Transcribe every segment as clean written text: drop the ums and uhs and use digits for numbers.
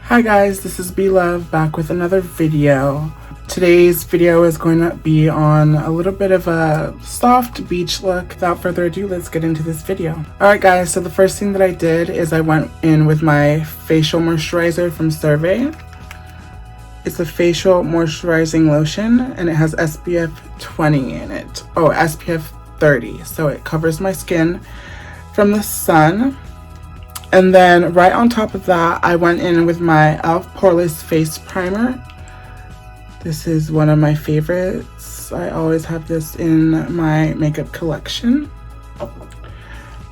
Hi guys, this is BeaLoVe back with another video. Today's video is going to be on a little bit of a soft beach look. Without further ado, let's get into this video. Alright guys, so the first thing that I did is I went in with my facial moisturizer from Survey. It's a facial moisturizing lotion and it has SPF 20 in it. Oh, SPF 30, so it covers my skin from the sun. And then right on top of that, I went in with my e.l.f. Poreless Face Primer. This is one of my favorites. I always have this in my makeup collection.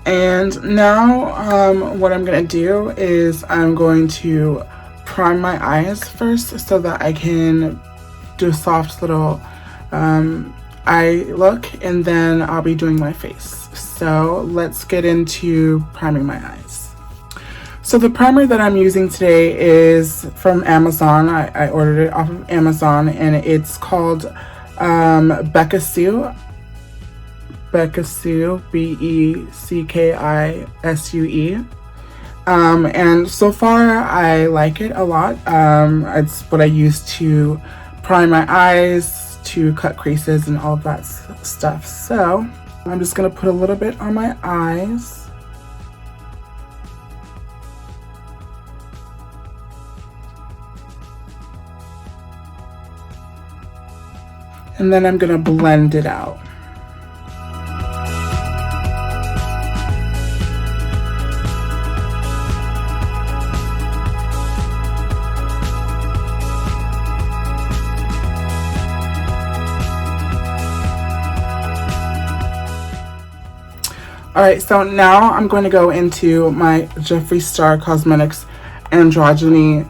And now what I'm going to do is I'm going to prime my eyes first so that I can do a soft little eye look, and then I'll be doing my face. So let's get into priming my eyes. So the primer that I'm using today is from Amazon. I ordered it off of Amazon and it's called Beckisu. Beckisu, Beckisue. And so far I like it a lot. It's what I use to prime my eyes, to cut creases and all of that stuff. So I'm just gonna put a little bit on my eyes. And then I'm gonna blend it out. Alright, so now I'm going to go into my Jeffree Star Cosmetics Androgyny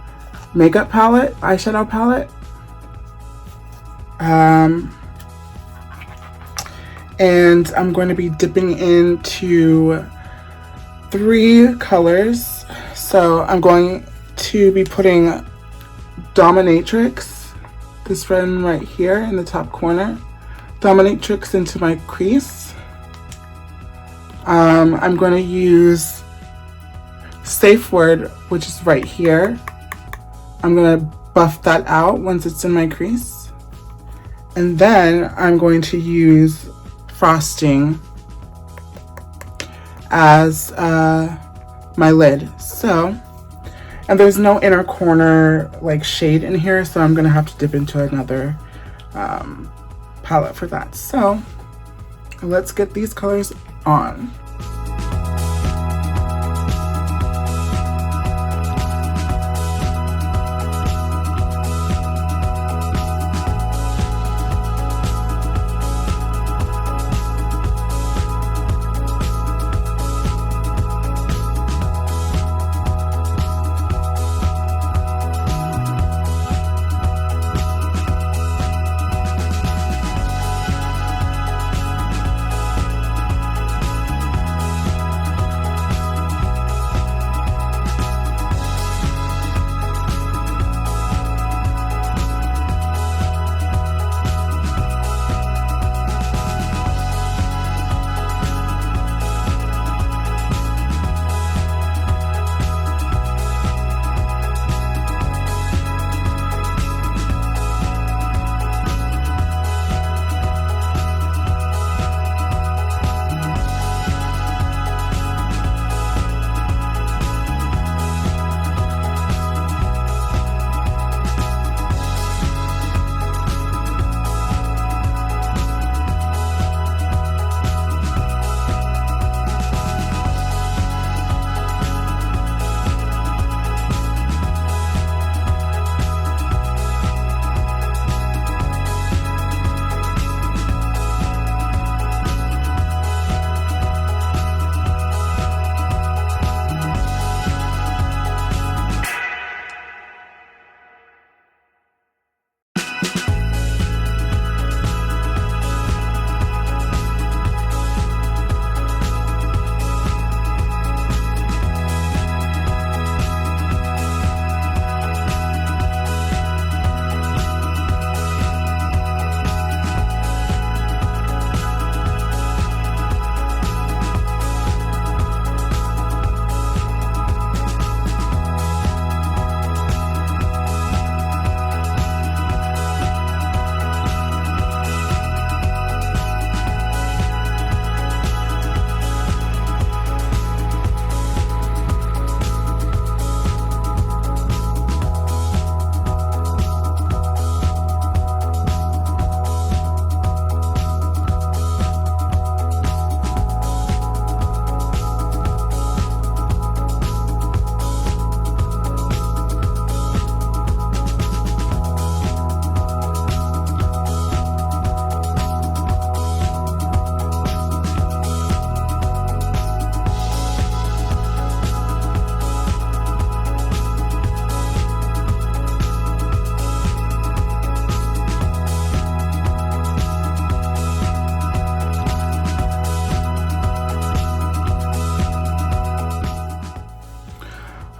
makeup palette, eyeshadow palette. And I'm going to be dipping into 3 colors. So I'm going to be putting Dominatrix, this one right here in the top corner, Dominatrix into my crease. I'm going to use Safe Word, which is right here. I'm going to buff that out once it's in my crease. And then I'm going to use Frosting as my lid. So, and there's no inner corner like shade in here, so I'm gonna have to dip into another palette for that. So let's get these colors on.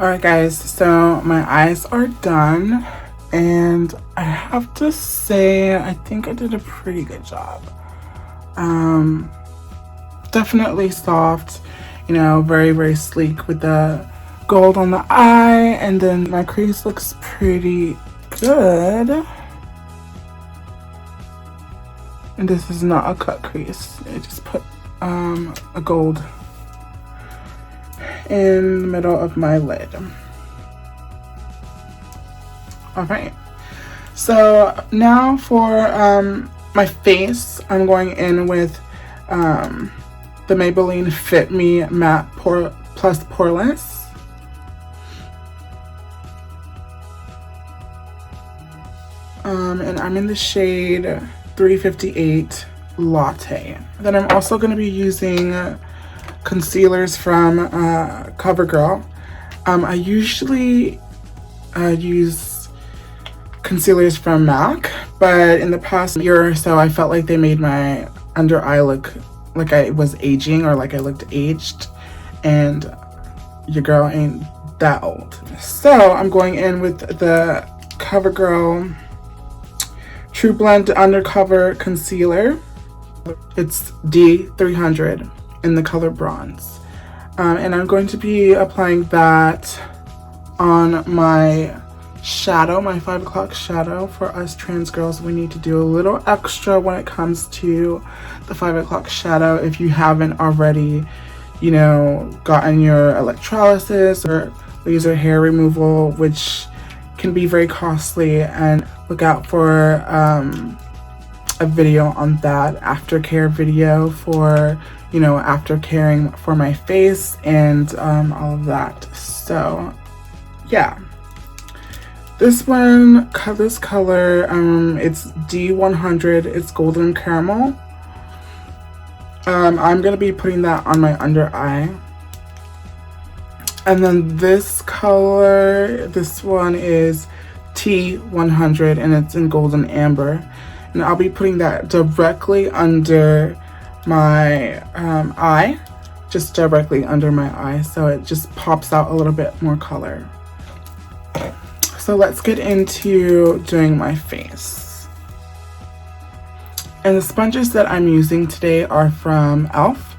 Alright guys, so my eyes are done, and I have to say I think I did a pretty good job. Definitely soft, you know, very, very sleek with the gold on the eye, and then my crease looks pretty good. And this is not a cut crease. I just put a gold in the middle of my lid. Alright, so now for my face, I'm going in with the Maybelline Fit Me Matte Plus Poreless. And I'm in the shade 358 Latte. Then I'm also going to be using concealers from CoverGirl. I usually use concealers from MAC, but in the past year or so I felt like they made my under eye look like I was aging, or like I looked aged, and your girl ain't that old. So I'm going in with the CoverGirl True Blend Undercover Concealer. It's D300 in the color Bronze. And I'm going to be applying that on my shadow, my 5 o'clock shadow. For us trans girls, we need to do a little extra when it comes to the 5 o'clock shadow. If you haven't already, you know, gotten your electrolysis or laser hair removal, which can be very costly, and look out for a video on that, aftercare video for, you know, after caring for my face and all of that. So yeah, this one, this color, it's D100, it's Golden Caramel. I'm gonna be putting that on my under eye. And then this color, this one is T100, and it's in Golden Amber. And I'll be putting that directly under my eye, just directly under my eye, so it just pops out a little bit more color. So let's get into doing my face. And the sponges that I'm using today are from e.l.f.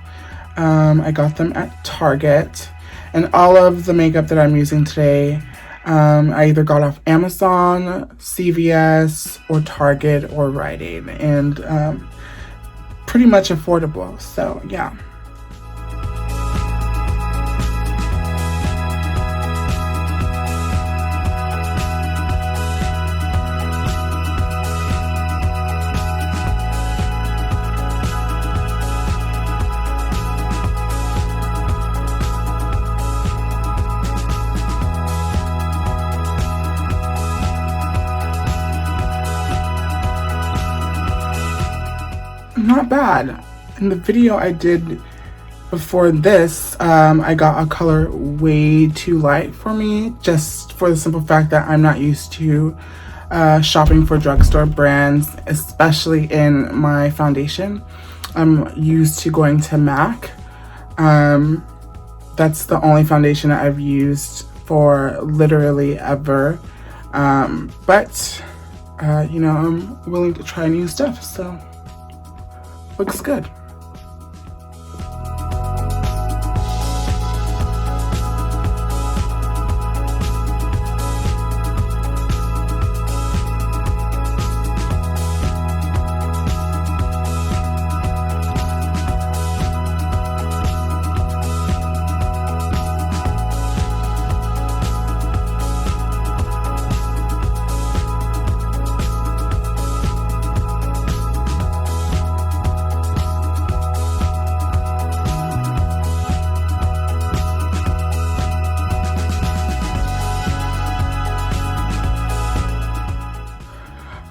I got them at Target. And all of the makeup that I'm using today, I either got off Amazon, CVS, or Target, or Rite Aid, and pretty much affordable, so yeah. Not bad. In the video I did before this, I got a color way too light for me, just for the simple fact that I'm not used to shopping for drugstore brands, especially in my foundation. I'm used to going to MAC. That's the only foundation that I've used for literally ever. But you know, I'm willing to try new stuff, so looks good.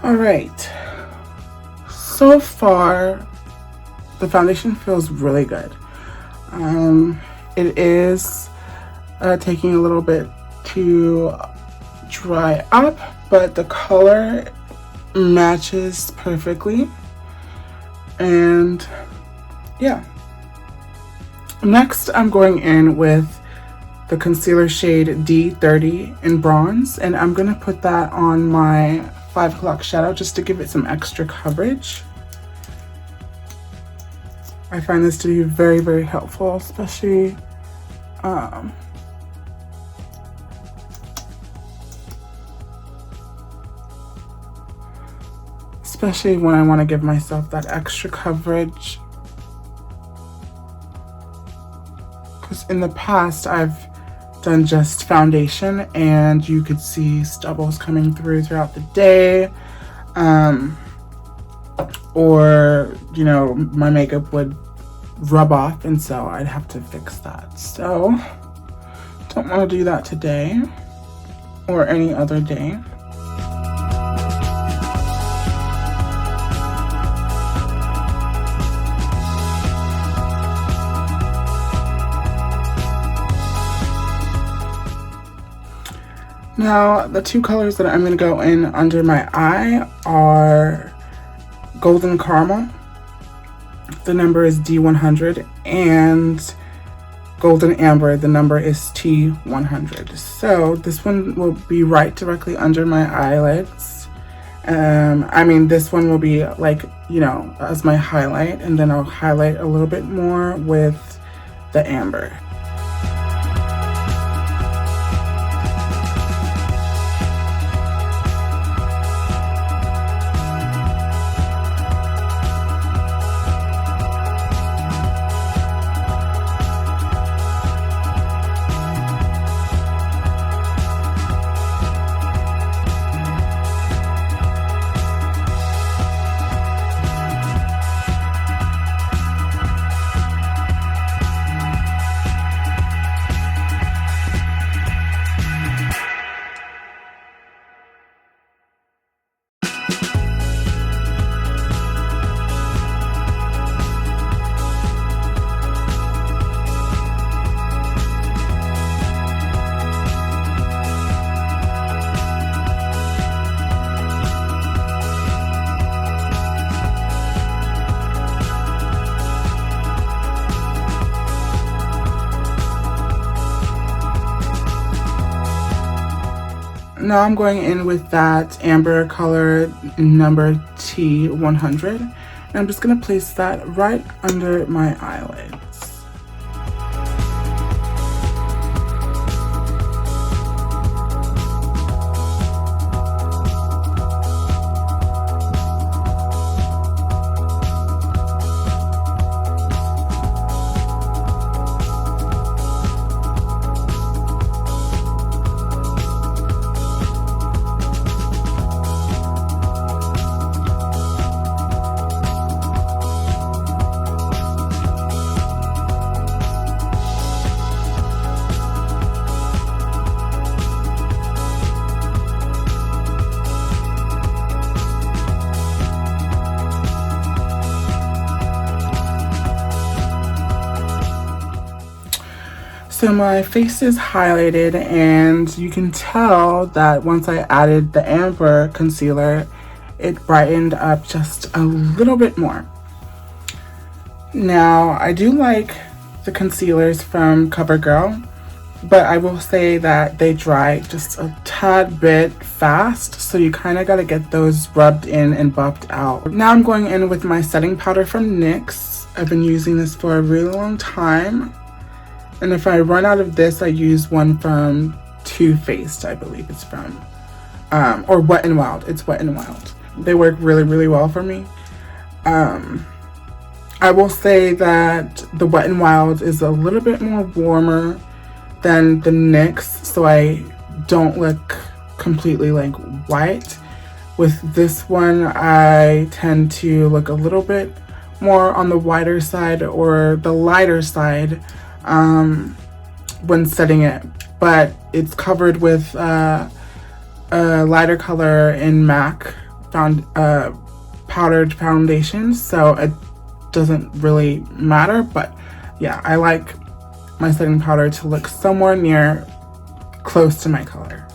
Alright, so far the foundation feels really good. It is taking a little bit to dry up, but the color matches perfectly. And yeah, next I'm going in with the concealer shade D30 in bronze, and I'm gonna put that on my 5 o'clock shadow just to give it some extra coverage. I find this to be very, very helpful, especially when I want to give myself that extra coverage. Because in the past, I've done just foundation and you could see stubbles coming throughout the day. Or, you know, my makeup would rub off, and so I'd have to fix that. So, don't want to do that today or any other day. Now, the two colors that I'm going to go in under my eye are Golden Caramel. The number is D100, and Golden Amber, the number is T100. So this one will be right directly under my eyelids. I mean, this one will be like, you know, as my highlight, and then I'll highlight a little bit more with the amber. Now I'm going in with that amber color number T100, and I'm just going to place that right under my eyelids. So my face is highlighted, and you can tell that once I added the amber concealer, it brightened up just a little bit more. Now, I do like the concealers from CoverGirl, but I will say that they dry just a tad bit fast, so you kind of got to get those rubbed in and buffed out. Now I'm going in with my setting powder from NYX. I've been using this for a really long time. And if I run out of this, I use one from Too Faced, I believe it's from. Or Wet n Wild. It's Wet n Wild. They work really, really well for me. I will say that the Wet n Wild is a little bit more warmer than the NYX, so I don't look completely like white. With this one, I tend to look a little bit more on the whiter side or the lighter side when setting it, but it's covered with a lighter color in MAC powdered foundation, so it doesn't really matter. But yeah, I like my setting powder to look somewhere near close to my color.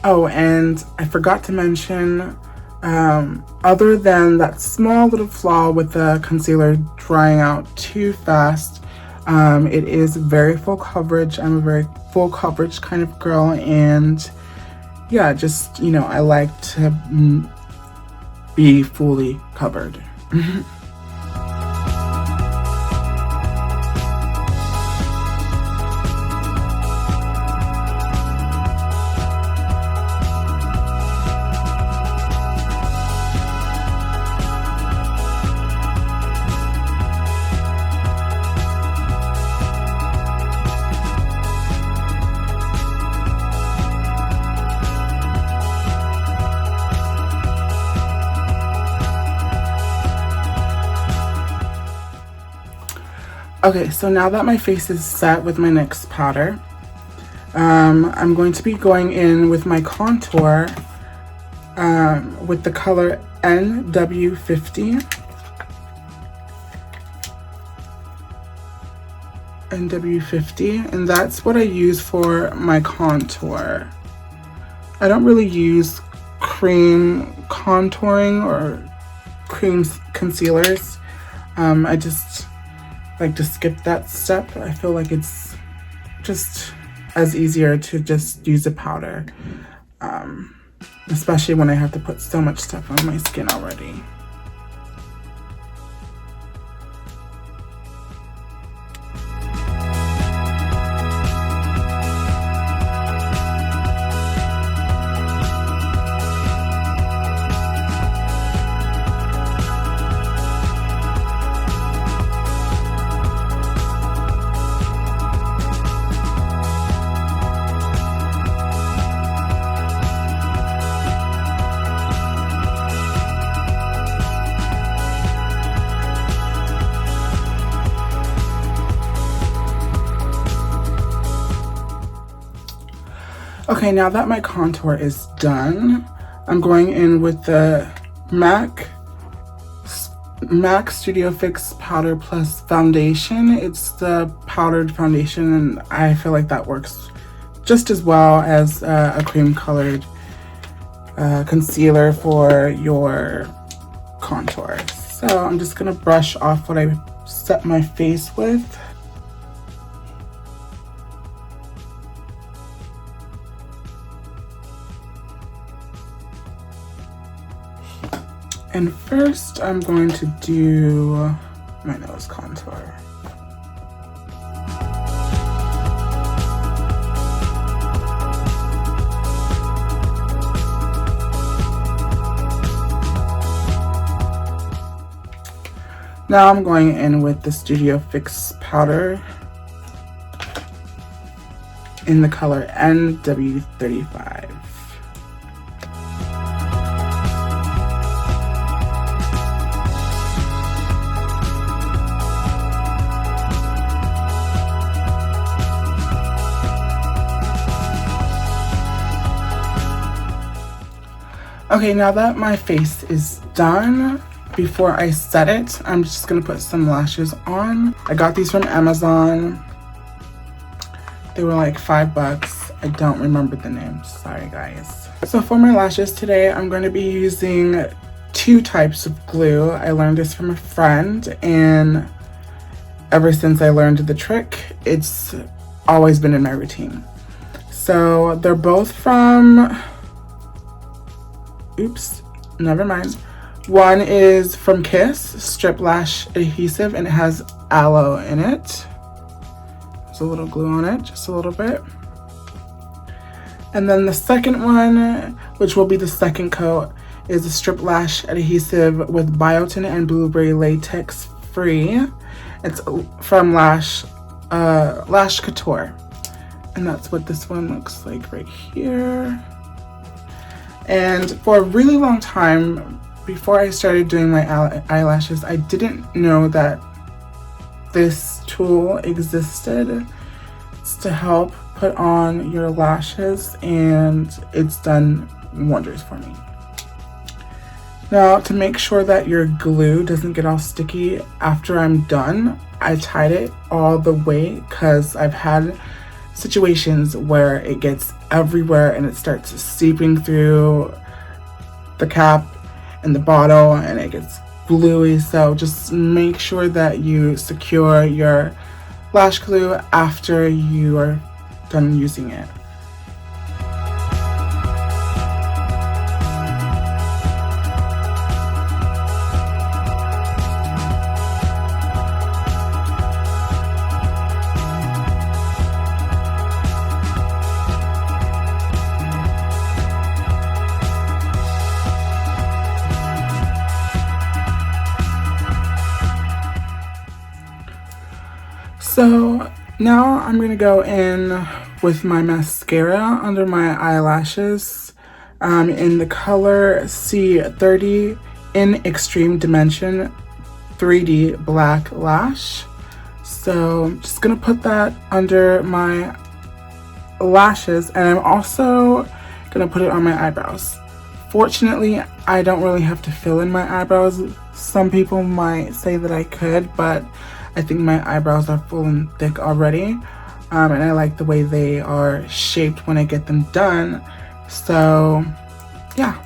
Oh, and I forgot to mention, other than that small little flaw with the concealer drying out too fast, It is very full coverage. I'm a very full coverage kind of girl, and yeah, just, you know, I like to be fully covered. Okay, so now that my face is set with my NYX powder, I'm going to be going in with my contour with the color NW50. NW50, and that's what I use for my contour. I don't really use cream contouring or cream concealers. I just like to skip that step. I feel like it's just as easier to just use a powder, especially when I have to put so much stuff on my skin already. Okay, now that my contour is done, I'm going in with the MAC Studio Fix Powder Plus Foundation. It's the powdered foundation, and I feel like that works just as well as a cream colored concealer for your contour. So I'm just gonna brush off what I set my face with. And first, I'm going to do my nose contour. Now I'm going in with the Studio Fix powder in the color NW35. Okay, now that my face is done, before I set it, I'm just gonna put some lashes on. I got these from Amazon. They were like $5. I don't remember the names, sorry guys. So for my lashes today, I'm going to be using 2 types of glue. I learned this from a friend, and ever since I learned the trick, it's always been in my routine. So they're both from, oops, never mind. One is from Kiss, Strip Lash Adhesive, and it has aloe in it. There's a little glue on it, just a little bit. And then the second one, which will be the second coat, is a Strip Lash Adhesive with biotin and blueberry latex free. It's from Lash Couture. And that's what this one looks like right here. And for a really long time, before I started doing my eyelashes, I didn't know that this tool existed. It's to help put on your lashes, and it's done wonders for me. Now, to make sure that your glue doesn't get all sticky after I'm done, I tied it all the way because I've had situations where it gets everywhere and it starts seeping through the cap and the bottle and it gets gluey. So just make sure that you secure your lash glue after you are done using it. So now I'm going to go in with my mascara under my eyelashes in the color C30 in Extreme Dimension 3D Black Lash. So I'm just going to put that under my lashes, and I'm also going to put it on my eyebrows. Fortunately, I don't really have to fill in my eyebrows. Some people might say that I could, but I think my eyebrows are full and thick already, and I like the way they are shaped when I get them done. So yeah.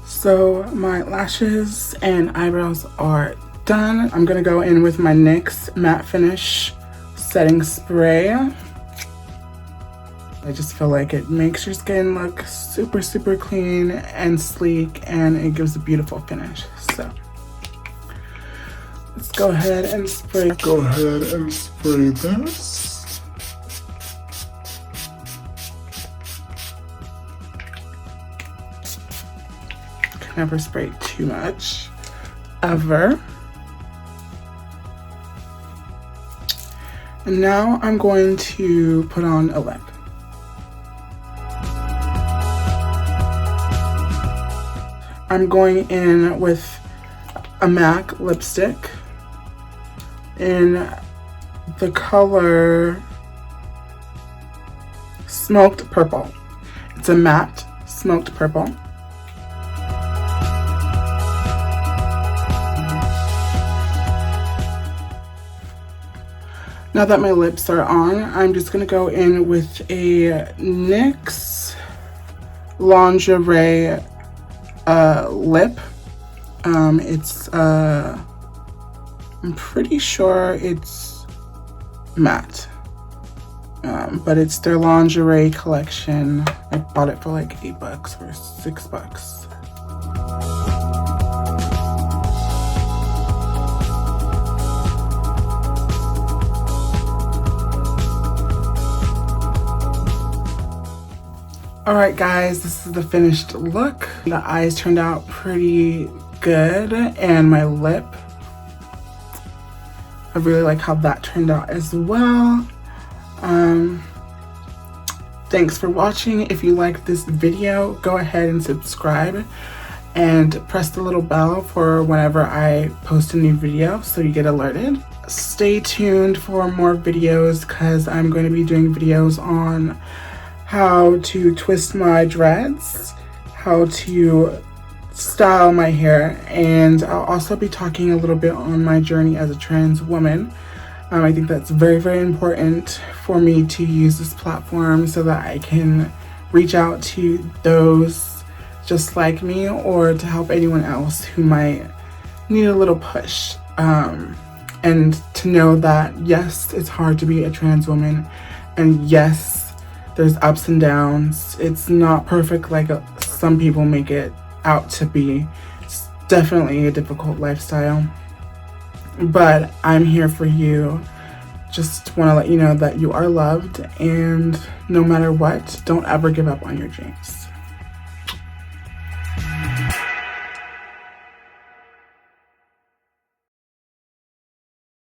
So my lashes and eyebrows are done. I'm gonna go in with my NYX Matte Finish Setting Spray. I just feel like it makes your skin look super, super clean and sleek, and it gives a beautiful finish. So let's go ahead and spray. This. Never spray too much, ever. And now I'm going to put on a lip. I'm going in with a MAC lipstick in the color Smoked Purple. It's a matte smoked purple. Now that my lips are on, I'm just going to go in with a NYX Lingerie lip. I'm pretty sure it's matte, but it's their lingerie collection. I bought it for like $8 or $6. Alright guys, this is the finished look. The eyes turned out pretty good, and my lip, I really like how that turned out as well. Thanks for watching. If you liked this video, go ahead and subscribe and press the little bell for whenever I post a new video so you get alerted. Stay tuned for more videos because I'm going to be doing videos on how to twist my dreads, how to style my hair, and I'll also be talking a little bit on my journey as a trans woman. I think that's very, very important for me to use this platform so that I can reach out to those just like me, or to help anyone else who might need a little push. And to know that yes, it's hard to be a trans woman, and yes, there's ups and downs. It's not perfect like some people make it out to be. It's definitely a difficult lifestyle, but I'm here for you. Just want to let you know that you are loved, and no matter what, don't ever give up on your dreams.